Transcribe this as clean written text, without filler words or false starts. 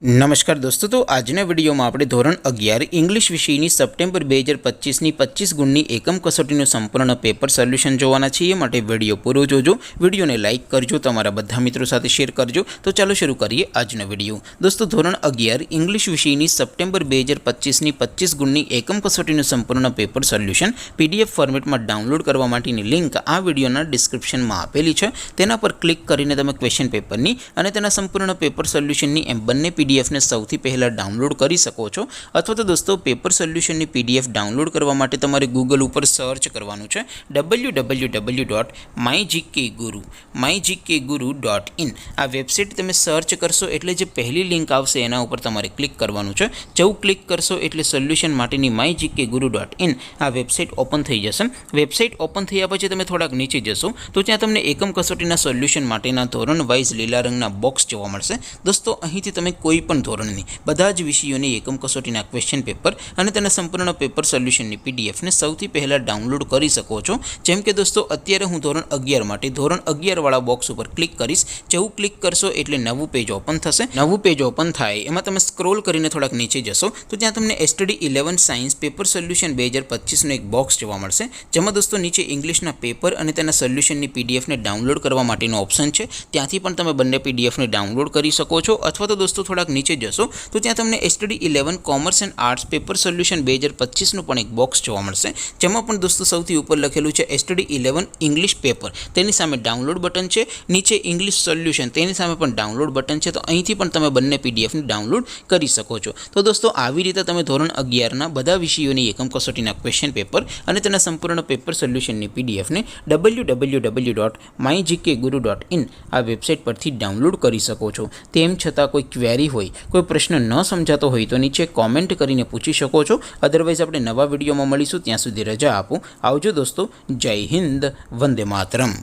नमस्कार दोस्तों, तो આજના વિડીયોમાં આપણે ધોરણ 11 ઇંગ્લિશ વિષયની સપ્ટેમ્બર 2025ની 25 ગુણની એકમ કસોટીનું સંપૂર્ણ પેપર સોલ્યુશન જોવાના છીએ। માટે વિડીયો પૂરો જોજો, વિડીયોને લાઇક કરજો, તમારા બધા મિત્રો સાથે શેર કરજો। તો ચાલો શરૂ કરીએ આજનો વિડીયો। દોસ્તો, ધોરણ 11 ઇંગ્લિશ વિષયની સપ્ટેમ્બર 2025ની 25 ગુણની એકમ કસોટીનું સંપૂર્ણ પેપર સોલ્યુશન પીડીએફ ફોર્મેટમાં ડાઉનલોડ કરવા માટેની લિંક આ વિડીયોના ડિસ્ક્રિપ્શનમાં આપેલી છે। તેના પર ક્લિક કરીને તમે ક્વેશ્ચન પેપરની અને તેના સંપૂર્ણ પેપર સોલ્યુશનની એમ બંને पीडीएफ ने सौथी पहला डाउनलॉड कर सको छो। अथवा तो दोस्तों पेपर सोल्यूशन की पीडीएफ डाउनलॉड करवा माटे तमारे गूगल पर सर्च करवानुं छे www.mygkguru.in। आ वेबसाइट तमे सर्च करशो एटले जे पहली लिंक आवशे एना उपर तमारे क्लिक करवानुं छे। जब क्लिक करशो एटले सोल्यूशन माटेनी mygkguru.in आ वेबसाइट ओपन थई जशे। वेबसाइट ओपन थया पछी तमे थोड़ाक नीचे जशो तो त्यां तमने एकम कसोटीना सोल्यूशन माटेना धोरण वाइज लीला रंगना बॉक्स जोवा मळशे। दोस्तों, અહીંથી તમે कोईपण धोरणनी बधा ज विषयोनी एकम कसोटीना क्वेश्चन पेपर અને તેના સંપૂર્ણ પેપર સોલ્યુશનની પીડીએફ ને સૌથી પહેલા ડાઉનલોડ કરી શકો છો। જેમ કે દોસ્તો, અત્યારે હું ધોરણ 11 માટે ધોરણ 11 વાળા બોક્સ ઉપર ક્લિક કરીશ। જેવું ક્લિક કરશો એટલે નવું પેજ ઓપન થશે। નવું પેજ ઓપન થાય એમાં તમે સ્ક્રોલ કરીને થોડાક નીચે જશો તો ત્યાં તમને STD 11 સાયન્સ પેપર સોલ્યુશન 2025 નો એક બોક્સ જોવા મળશે। જેમાં દોસ્તો નીચે ઇંગ્લિશના પેપર અને તેના સોલ્યુશનની પીડીએફ ને ડાઉનલોડ કરવા માટેનો ઓપ્શન છે। ત્યાંથી પણ તમે બંને પીડીએફ ને ડાઉનલોડ કરી શકો છો। અથવા તો दोस्तों थोड़ाक नीचे जशो तो त्यां तमने STD 11 commerce and arts paper solution 2025 નું પણ એક બોક્સ જોવા મળશે। જેમાં પણ દોસ્તો સૌથી ઉપર લખેલું છે STD 11 ઇંગ્લિશ પેપર, તેની સામે ડાઉનલોડ બટન છે। નીચે ઇંગ્લિશ સોલ્યુશન, તેની સામે પણ ડાઉનલોડ બટન છે। તો અહીંથી પણ તમે બંને પીડીએફ ને ડાઉનલોડ કરી શકો છો। તો દોસ્તો, આવી રીતે તમે ધોરણ 11 ના બધા વિષયોની એકમ કસોટીના ક્વેશ્ચન પેપર અને તેના સંપૂર્ણ પેપર સોલ્યુશનની પીડીએફ ને www.mygkguru.in આ વેબસાઇટ પરથી ડાઉનલોડ કરી શકો છો। તેમ છતાં कोई क्वेरी होय, कोई प्रश्न न समझातो होय तो नीचे कॉमेंट करीने पूछी शको छो। अदरवाइज आपणे नवा विडियोमां मळीशुं, त्यां सुधी रजा आपो। आवजो दोस्तों। जय हिंद, वंदे मातरम।